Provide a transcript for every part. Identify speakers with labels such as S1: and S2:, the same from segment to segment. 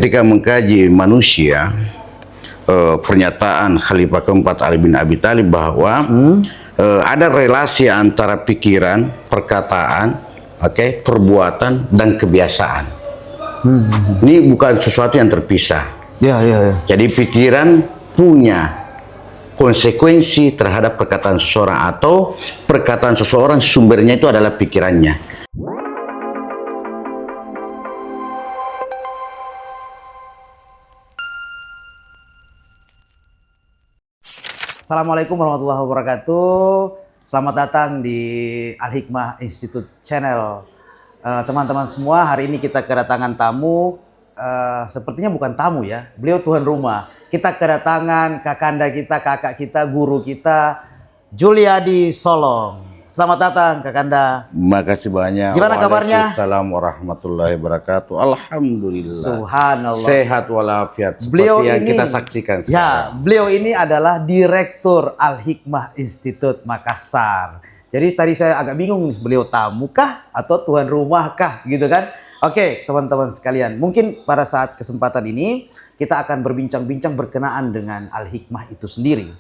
S1: Ketika mengkaji manusia, pernyataan Khalifah keempat Ali bin Abi Thalib bahwa ada relasi antara pikiran, perkataan, perbuatan dan kebiasaan. Ini bukan sesuatu yang terpisah.
S2: Ya.
S1: Jadi pikiran punya konsekuensi terhadap perkataan seseorang, atau perkataan seseorang sumbernya itu adalah pikirannya.
S2: Assalamualaikum warahmatullahi wabarakatuh. Selamat datang di Al-Hikmah Institute Channel. Teman-teman semua, hari ini kita kedatangan tamu. Sepertinya bukan tamu ya, beliau tuan rumah. Kita kedatangan kakanda kita, kakak kita, guru kita, Juliadi Solong. Selamat datang kakanda.
S1: Makasih banyak.
S2: Gimana kabarnya?
S1: Waalaikumsalam warahmatullahi wabarakatuh. Alhamdulillah.
S2: Subhanallah.
S1: Sehat walafiat. Seperti
S2: Beliau
S1: yang
S2: ini,
S1: kita saksikan sekarang.
S2: Ya, beliau ini adalah Direktur Al-Hikmah Institute Makassar. Jadi tadi saya agak bingung nih, beliau tamu kah atau tuan rumah kah gitu kan? Oke, teman-teman sekalian, mungkin pada saat kesempatan ini kita akan berbincang-bincang berkenaan dengan Al-Hikmah itu sendiri.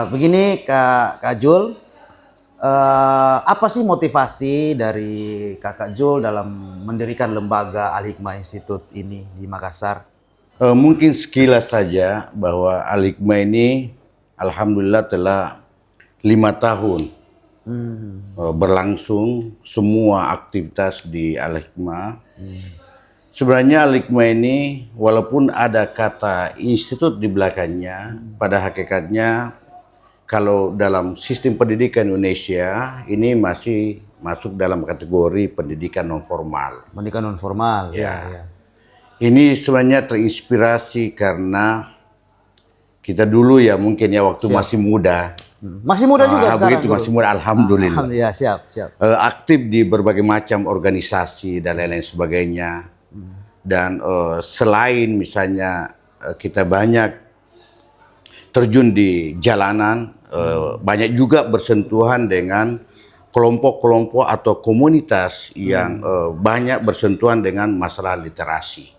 S2: Begini Kak Jul, apa sih motivasi dari Kakak Jul dalam mendirikan lembaga Al-Hikmah Institute ini di Makassar?
S1: Mungkin sekilas saja bahwa Al-Hikmah ini alhamdulillah telah 5 tahun berlangsung semua aktivitas di Al-Hikmah. Sebenarnya Al-Hikmah ini walaupun ada kata institut di belakangnya, pada hakikatnya kalau dalam sistem pendidikan Indonesia ini masih masuk dalam kategori pendidikan non formal.
S2: Pendidikan non formal. Ya.
S1: Ini sebenarnya terinspirasi karena kita dulu ya mungkin ya waktu masih muda.
S2: Masih muda juga sekarang.
S1: Begitu, masih muda, alhamdulillah.
S2: Alhamdulillah, siap.
S1: Aktif di berbagai macam organisasi dan lain-lain sebagainya. Dan selain misalnya kita banyak terjun di jalanan, banyak juga bersentuhan dengan kelompok-kelompok atau komunitas yang banyak bersentuhan dengan masalah literasi.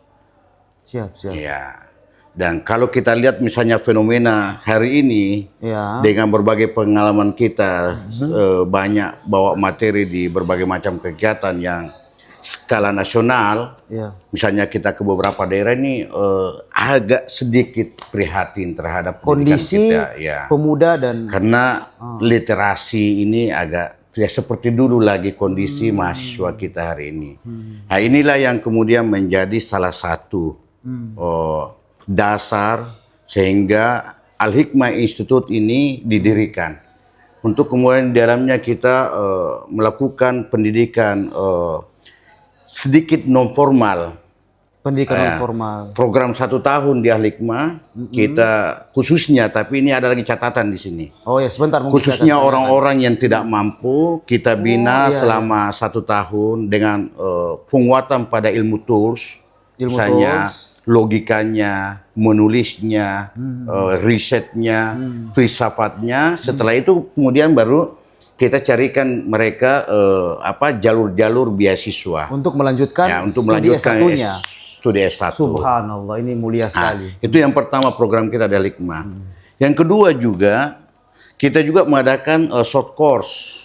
S2: Siap.
S1: Ya. Dan kalau kita lihat misalnya fenomena hari ini, dengan berbagai pengalaman kita, banyak bawa materi di berbagai macam kegiatan yang skala nasional. Misalnya kita ke beberapa daerah ini agak sedikit prihatin terhadap
S2: kondisi
S1: kita,
S2: pemuda dan
S1: karena literasi ini agak tidak seperti dulu lagi kondisi mahasiswa kita hari ini. Nah, inilah yang kemudian menjadi salah satu dasar sehingga Al-Hikmah Institute ini didirikan untuk kemudian di dalamnya kita melakukan pendidikan sedikit non formal.
S2: Pendidikan non formal.
S1: Program 1 tahun di Al-Hikmah kita khususnya, tapi ini ada lagi catatan di sini.
S2: Oh ya, sebentar.
S1: Khususnya orang-orang yang tidak mampu kita bina selama 1 tahun dengan penguatan pada ilmu tools, misalnya logikanya, menulisnya, risetnya, filsafatnya. Setelah itu kemudian baru kita carikan mereka jalur-jalur beasiswa
S2: untuk melanjutkan
S1: studi S1.
S2: Subhanallah, ini mulia sekali.
S1: Itu yang pertama program kita di Al-Hikmah. Yang kedua juga kita juga mengadakan short course.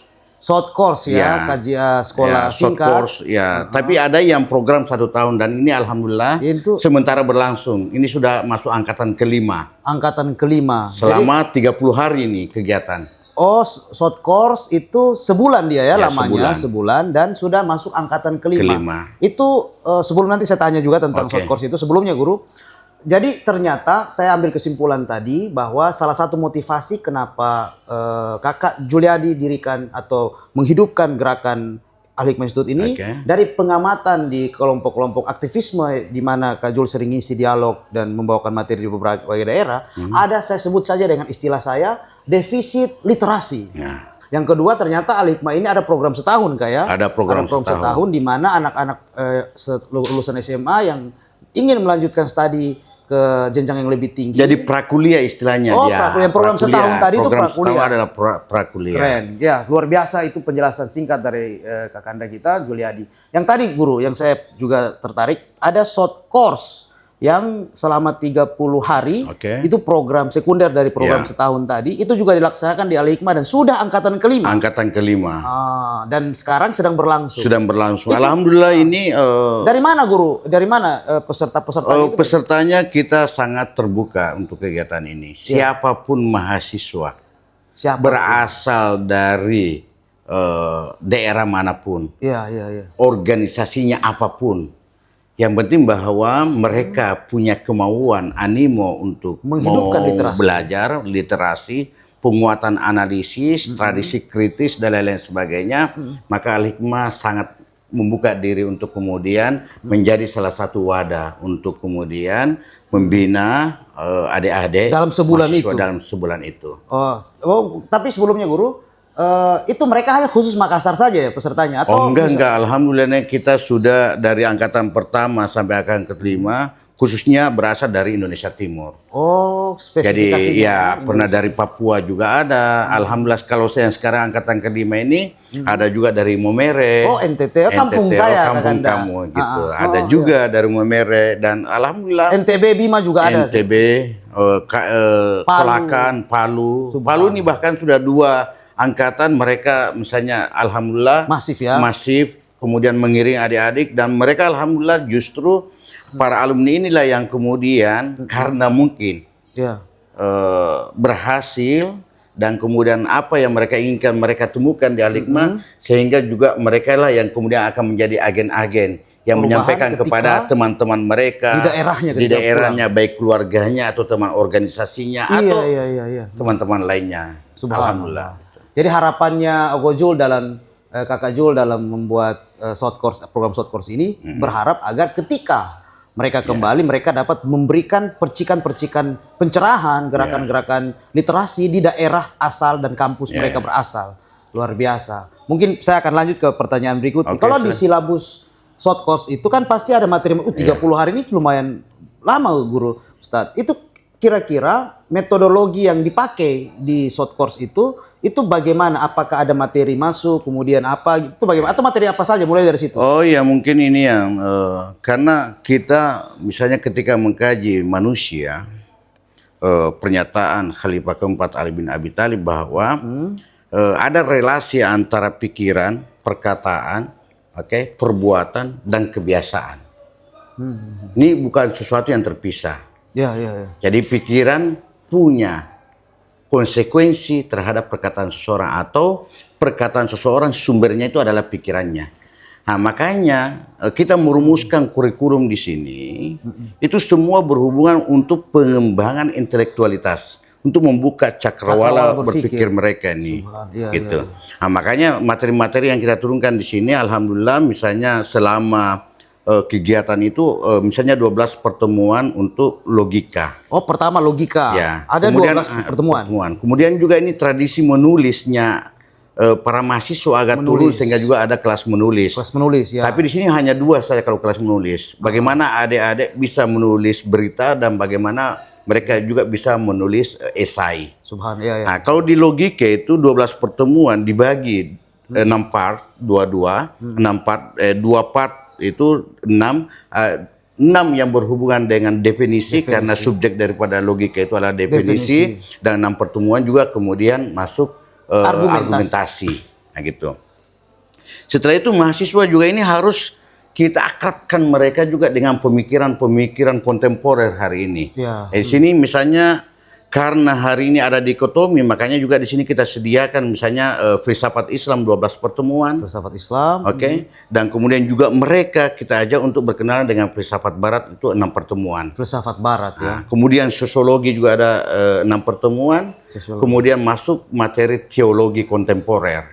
S2: Short course kajian sekolah singkat.
S1: Short course tapi ada yang program 1 tahun dan ini alhamdulillah itu sementara berlangsung. Ini sudah masuk angkatan kelima.
S2: Angkatan kelima.
S1: Selama 30 hari ini kegiatan.
S2: Oh, short course itu sebulan dia ya lamanya, sebulan dan sudah masuk angkatan kelima. Itu sebelum nanti saya tanya juga tentang short course itu, sebelumnya guru. Jadi ternyata saya ambil kesimpulan tadi bahwa salah satu motivasi kenapa Kakak Juliadi dirikan atau menghidupkan gerakan Al-Hikmah Institute ini dari pengamatan di kelompok-kelompok aktivisme di mana Kak Jul sering ngisi dialog dan membawakan materi di beberapa daerah, ada saya sebut saja dengan istilah saya defisit literasi. Yang kedua ternyata Al-Hikmah ini ada program setahun
S1: Ada program
S2: setahun di mana anak-anak lulusan SMA yang ingin melanjutkan studi ke jenjang yang lebih tinggi.
S1: Jadi prakuliah istilahnya
S2: dia. Program setahun tadi itu prakuliah.
S1: Program setahun adalah prakuliah.
S2: Keren. Ya, luar biasa itu penjelasan singkat dari kakanda kita Juliadi. Yang tadi guru, yang saya juga tertarik, ada short course yang selama 30 hari itu program sekunder dari program
S1: Ya.
S2: setahun tadi itu juga dilaksanakan di Al-Hikmah dan sudah angkatan kelima.
S1: Angkatan kelima.
S2: Dan sekarang sedang berlangsung.
S1: Sedang berlangsung. Alhamdulillah ini
S2: dari mana Guru? Dari mana peserta-peserta itu?
S1: Pesertanya kita sangat terbuka untuk kegiatan ini. Siapapun mahasiswa berasal dari daerah manapun, organisasinya apapun. Yang penting bahwa mereka punya kemauan, animo untuk
S2: menghidupkan
S1: belajar literasi, penguatan analisis, tradisi kritis dan lain-lain sebagainya. Maka Al-Hikmah sangat membuka diri untuk kemudian menjadi salah satu wadah untuk kemudian membina adik-adik
S2: dalam sebulan itu.
S1: Dalam sebulan itu.
S2: Tapi sebelumnya Guru, itu mereka hanya khusus Makassar saja ya pesertanya? Atau
S1: enggak. Alhamdulillah kita sudah dari angkatan pertama sampai angkatan kelima khususnya berasal dari Indonesia Timur.
S2: Spesifikasinya.
S1: Jadi ya pernah dari Papua juga ada. Alhamdulillah kalau saya yang sekarang angkatan kelima ini ada juga dari Momere.
S2: NTT, kampung saya.
S1: Kampung kamu gitu. Ada juga dari Momere dan alhamdulillah.
S2: NTB Bima juga ada.
S1: NTB, Kolakan, Palu. Palu ini bahkan sudah 2 angkatan mereka misalnya alhamdulillah masif kemudian mengiring adik-adik dan mereka alhamdulillah justru para alumni inilah yang kemudian karena mungkin berhasil dan kemudian apa yang mereka inginkan mereka temukan di Al-Hikmah sehingga juga mereka lah yang kemudian akan menjadi agen-agen yang menyampaikan kepada teman-teman mereka di daerahnya baik keluarganya atau teman organisasinya atau teman-teman lainnya. Alhamdulillah.
S2: Jadi harapannya Jul dalam Kakak Jul dalam membuat program short course ini berharap agar ketika mereka kembali mereka dapat memberikan percikan-percikan pencerahan, gerakan-gerakan literasi di daerah asal dan kampus mereka berasal. Luar biasa. Mungkin saya akan lanjut ke pertanyaan berikutnya. Kalau di silabus short course itu kan pasti ada materi 30 hari ini lumayan lama Guru Ustadz. Itu kira-kira metodologi yang dipakai di short course itu bagaimana? Apakah ada materi masuk, kemudian apa itu bagaimana? Atau materi apa saja mulai dari situ?
S1: Oh ya mungkin ini yang karena kita misalnya ketika mengkaji manusia pernyataan Khalifah keempat Ali bin Abi Thalib bahwa ada relasi antara pikiran, perkataan, perbuatan dan kebiasaan. Ini bukan sesuatu yang terpisah. Jadi pikiran punya konsekuensi terhadap perkataan seseorang atau perkataan seseorang sumbernya itu adalah pikirannya. Nah, makanya kita merumuskan kurikulum di sini itu semua berhubungan untuk pengembangan intelektualitas, untuk membuka cakrawala berpikir mereka ini. Gitu. Nah, makanya materi-materi yang kita turunkan di sini alhamdulillah misalnya selama kegiatan itu misalnya 12 pertemuan untuk logika.
S2: Pertama logika. Ada kemudian, 12 pertemuan.
S1: Kemudian juga ini tradisi menulisnya para mahasiswa agak turun sehingga juga ada kelas menulis. Tapi di sini hanya 2 saja kalau kelas menulis. Bagaimana adik-adik bisa menulis berita dan bagaimana mereka juga bisa menulis esai. Nah, kalau di logika itu 12 pertemuan dibagi 6 part, 2 part itu 6 yang berhubungan dengan definisi karena subjek daripada logika itu adalah definisi. Dan 6 pertemuan juga kemudian masuk argumentasi. Nah gitu. Setelah itu mahasiswa juga ini harus kita akrabkan mereka juga dengan pemikiran-pemikiran kontemporer hari ini. Di sini misalnya karena hari ini ada dikotomi, makanya juga di sini kita sediakan misalnya filsafat Islam 12 pertemuan.
S2: Filsafat Islam.
S1: Dan kemudian juga mereka kita ajak untuk berkenalan dengan filsafat Barat itu 6 pertemuan.
S2: Filsafat Barat
S1: kemudian sosiologi juga ada 6 pertemuan. Kemudian masuk materi teologi kontemporer.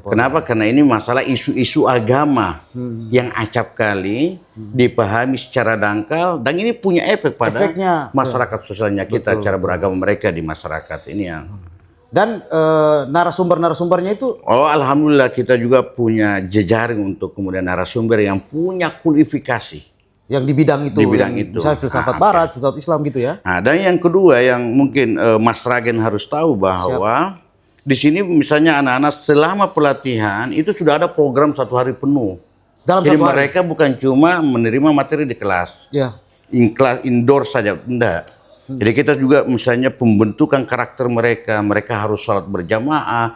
S1: Kenapa? Karena ini masalah isu-isu agama yang acap kali dipahami secara dangkal dan ini punya efek pada masyarakat sosialnya kita, cara beragama mereka di masyarakat ini yang.
S2: Dan narasumber-narasumbernya itu?
S1: Alhamdulillah kita juga punya jejaring untuk kemudian narasumber yang punya kualifikasi.
S2: Yang di bidang itu?
S1: Di bidang itu.
S2: Misalnya filsafat Barat, filsafat Islam gitu ya?
S1: Dan yang kedua yang mungkin Mas Ragen harus tahu bahwa di sini misalnya anak-anak selama pelatihan itu sudah ada program 1 hari penuh. Jadi mereka bukan cuma menerima materi di kelas. indoor saja, enggak. Jadi kita juga misalnya pembentukan karakter mereka harus sholat berjamaah,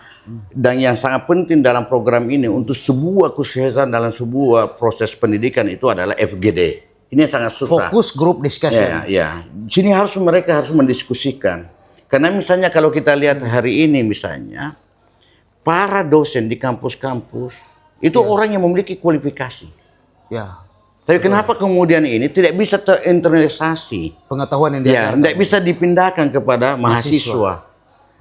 S1: dan yang sangat penting dalam program ini untuk sebuah kesuksesan dalam sebuah proses pendidikan itu adalah FGD. Ini yang sangat susah.
S2: Fokus group discussion.
S1: Ya. Sini mereka harus mendiskusikan. Karena misalnya kalau kita lihat hari ini misalnya, para dosen di kampus-kampus itu orang yang memiliki kualifikasi.
S2: Ya.
S1: Tapi kenapa kemudian ini tidak bisa terinternalisasi?
S2: Pengetahuan yang diajarkan.
S1: Tidak bisa dipindahkan kepada mahasiswa.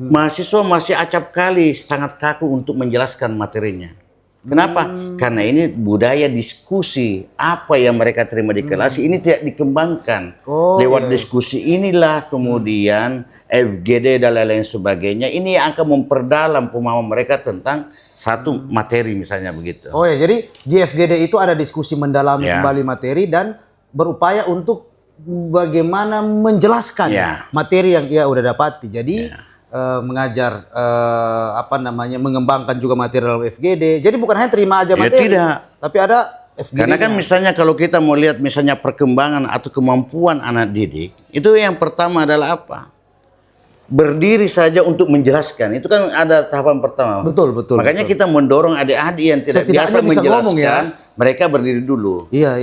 S1: Mahasiswa masih acap kali sangat kaku untuk menjelaskan materinya. Kenapa? Karena ini budaya diskusi. Apa yang mereka terima di kelas ini tidak dikembangkan. Lewat diskusi inilah kemudian FGD dan lain-lain sebagainya. Ini yang akan memperdalam pemahaman mereka tentang satu materi misalnya begitu.
S2: Oh ya, jadi di FGD itu ada diskusi mendalami kembali materi dan berupaya untuk bagaimana menjelaskan materi yang ia udah dapati. Jadi mengajar mengembangkan juga materi dalam FGD. Jadi bukan hanya terima aja materi, tapi ada FGD.
S1: Karena kan misalnya kalau kita mau lihat misalnya perkembangan atau kemampuan anak didik, itu yang pertama adalah apa? Berdiri saja untuk menjelaskan, itu kan ada tahapan pertama.
S2: Betul.
S1: Makanya kita mendorong adik-adik yang tidak biasa menjelaskan, mereka berdiri dulu.
S2: Iya.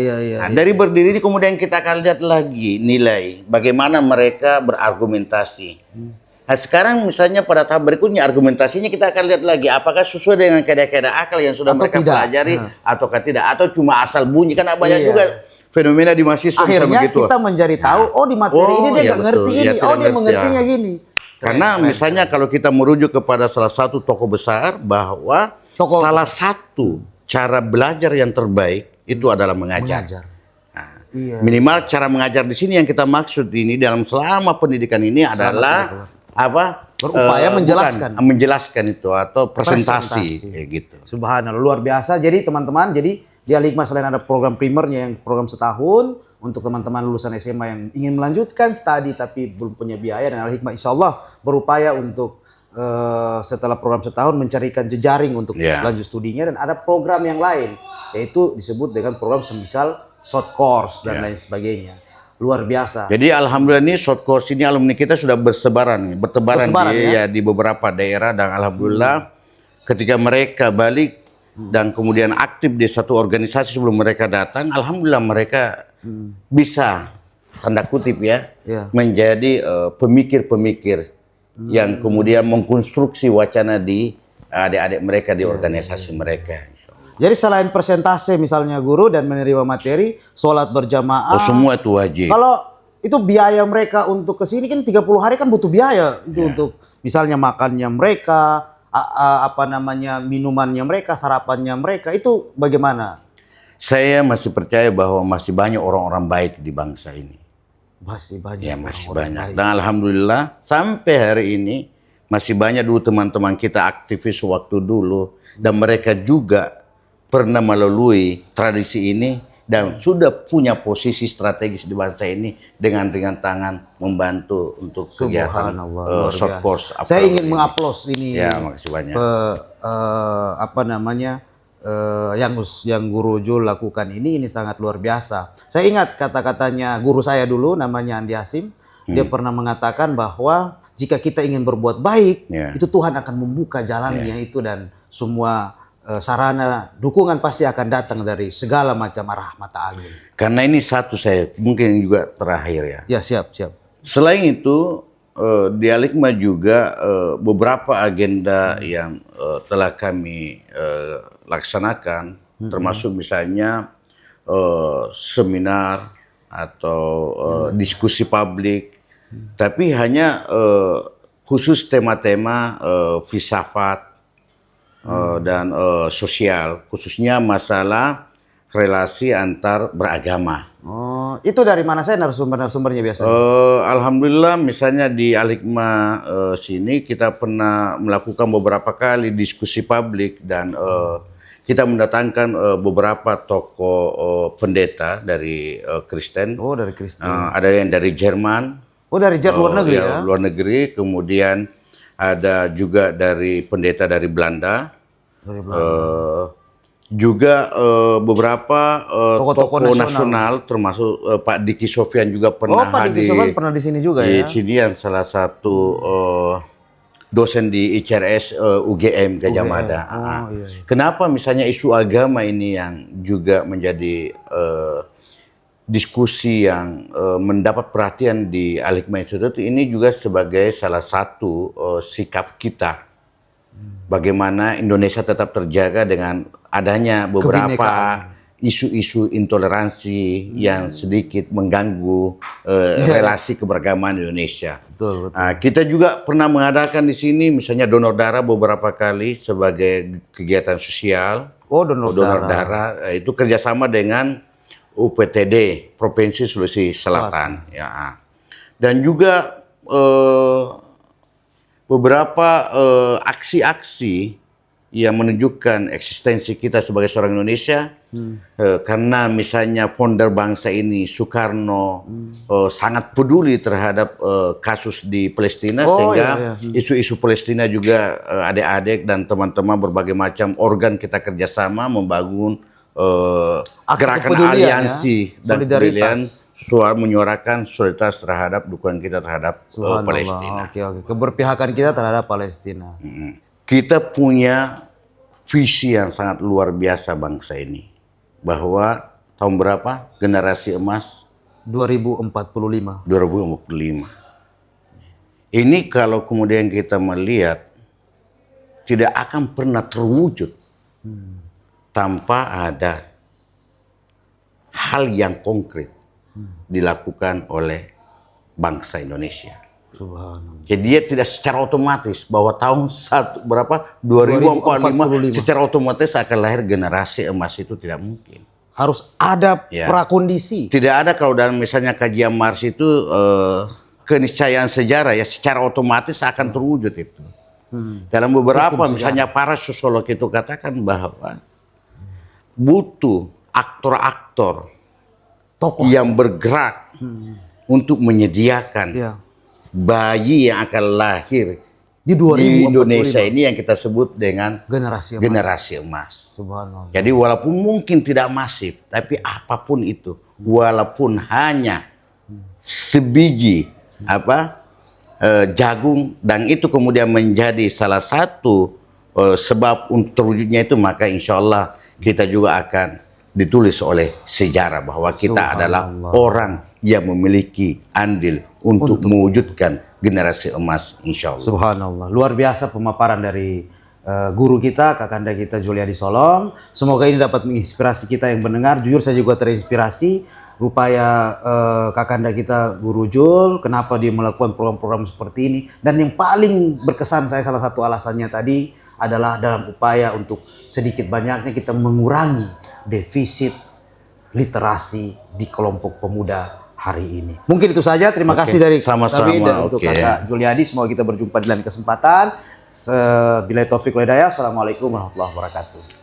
S1: Dari berdiri ini kemudian kita akan lihat lagi nilai bagaimana mereka berargumentasi. Nah, sekarang misalnya pada tahap berikutnya argumentasinya kita akan lihat lagi apakah sesuai dengan kaidah-kaidah akal yang sudah mereka pelajari ataukah tidak, atau cuma asal bunyi. Karena banyak juga fenomena di mahasiswa.
S2: Akhirnya kita mencari tahu, di materi ini dia nggak ngerti ini, dia mengertinya gini.
S1: Karena misalnya kalau kita merujuk kepada salah satu tokoh besar bahwa salah satu cara belajar yang terbaik itu adalah mengajar. Minimal cara mengajar di sini yang kita maksud ini dalam selama pendidikan ini adalah
S2: berupaya
S1: menjelaskan itu atau presentasi kayak gitu.
S2: Subhanallah, luar biasa. Jadi teman-teman, jadi di Al-Hikmah selain ada program primernya yang program setahun untuk teman-teman lulusan SMA yang ingin melanjutkan studi tapi belum punya biaya, dan Al-Hikmah insya Allah berupaya untuk setelah program setahun mencarikan jejaring untuk lanjut studinya, dan ada program yang lain yaitu disebut dengan program semisal short course dan lain sebagainya. Luar biasa.
S1: Jadi alhamdulillah ini short course ini alumni kita sudah bertebaran di beberapa daerah, dan alhamdulillah ketika mereka balik dan kemudian aktif di satu organisasi sebelum mereka datang, alhamdulillah mereka bisa tanda kutip menjadi pemikir-pemikir yang kemudian mengkonstruksi wacana di adik-adik mereka di organisasi mereka.
S2: Jadi selain persentase misalnya guru dan menerima materi, sholat berjamaah.
S1: Semua itu wajib.
S2: Kalau itu biaya mereka untuk kesini kan 30 hari kan butuh biaya itu untuk misalnya makannya mereka, minumannya mereka, sarapannya mereka, itu bagaimana?
S1: Saya masih percaya bahwa masih banyak orang-orang baik di bangsa ini.
S2: Masih banyak.
S1: Ya, masih banyak. Dan alhamdulillah sampai hari ini masih banyak dulu teman-teman kita aktivis waktu dulu, dan mereka juga pernah melalui tradisi ini dan sudah punya posisi strategis di bangsa ini dengan ringan tangan membantu untuk kegiatan short course.
S2: Saya ingin mengaplos ini.
S1: Ya, makasih banyak.
S2: Yang Guru Jul lakukan ini sangat luar biasa. Saya ingat kata-katanya guru saya dulu namanya Andi Hasim. Dia pernah mengatakan bahwa jika kita ingin berbuat baik, itu Tuhan akan membuka jalannya itu, dan semua sarana dukungan pasti akan datang dari segala macam arah mata angin.
S1: Karena ini satu saya mungkin juga terakhir ya.
S2: Ya, siap.
S1: Selain itu di Al-Hikmah juga beberapa agenda yang telah kami laksanakan, termasuk misalnya seminar atau diskusi publik, tapi hanya khusus tema-tema filsafat dan sosial, khususnya masalah relasi antar beragama.
S2: Oh, itu dari mana saya narasumbernya biasanya?
S1: Alhamdulillah misalnya di Al-Hikmah sini kita pernah melakukan beberapa kali diskusi publik, dan kita mendatangkan beberapa tokoh pendeta dari Kristen.
S2: Oh, dari Kristen.
S1: Ada yang dari Jerman.
S2: Oh, dari luar negeri ya?
S1: Luar negeri. Kemudian ada juga dari pendeta dari Belanda. Juga beberapa tokoh nasional termasuk Pak Diki Sofyan juga pernah
S2: Pak Diki Sofyan pernah di sini juga
S1: di
S2: ya.
S1: sini yang salah satu dosen di ICRS UGM Gajah Mada. Iya. Kenapa misalnya isu agama ini yang juga menjadi diskusi yang mendapat perhatian di Al-Hikmah Institute ini juga sebagai salah satu sikap kita. Bagaimana Indonesia tetap terjaga dengan adanya beberapa isu-isu intoleransi yang sedikit mengganggu relasi keberagaman Indonesia.
S2: Betul.
S1: Kita juga pernah mengadakan di sini misalnya donor darah beberapa kali sebagai kegiatan sosial. Donor darah itu kerjasama dengan UPTD Provinsi Sulawesi Selatan. Ya. Dan juga beberapa aksi-aksi yang menunjukkan eksistensi kita sebagai seorang Indonesia, karena misalnya founder bangsa ini Soekarno sangat peduli terhadap kasus di Palestina, sehingga isu-isu Palestina juga adik-adik dan teman-teman berbagai macam organ kita kerjasama membangun gerakan aliansi dan kepedulian, suara menyuarakan solidaritas terhadap dukungan kita terhadap Palestina.
S2: Oke. Keberpihakan kita terhadap Palestina.
S1: Kita punya visi yang sangat luar biasa bangsa ini. Bahwa tahun berapa? Generasi emas
S2: 2045.
S1: Ini kalau kemudian kita melihat tidak akan pernah terwujud tanpa ada hal yang konkret dilakukan oleh bangsa Indonesia.
S2: Subhanallah.
S1: Jadi dia tidak secara otomatis bahwa tahun 2045 secara otomatis akan lahir generasi emas, itu tidak mungkin.
S2: Harus ada prakondisi.
S1: Tidak ada kalau dalam misalnya kajian Mars itu keniscayaan sejarah ya secara otomatis akan terwujud itu. Dalam beberapa misalnya para sosiolog itu katakan bahwa butuh aktor-aktor yang bergerak untuk menyediakan bayi yang akan lahir di Indonesia ini yang kita sebut dengan generasi emas.
S2: Subhanallah.
S1: Jadi walaupun mungkin tidak masif, tapi apapun itu, walaupun hanya sebiji jagung dan itu kemudian menjadi salah satu sebab untuk terwujudnya itu, maka insya Allah kita juga akan ditulis oleh sejarah bahwa kita adalah orang yang memiliki andil untuk mewujudkan generasi emas, insya Allah.
S2: Subhanallah, luar biasa pemaparan dari guru kita, Kakanda kita Juliadi Solong. Semoga ini dapat menginspirasi kita yang mendengar. Jujur saya juga terinspirasi upaya Kakanda kita Guru Jul, kenapa dia melakukan program-program seperti ini. Dan yang paling berkesan saya, salah satu alasannya tadi adalah dalam upaya untuk sedikit banyaknya kita mengurangi defisit literasi di kelompok pemuda hari ini. Mungkin itu saja. Terima kasih dari
S1: sama-sama
S2: dan untuk Kakak Juliadi. Semoga kita berjumpa di lain kesempatan. Bila taufik wal hidayah. Assalamualaikum warahmatullahi wabarakatuh.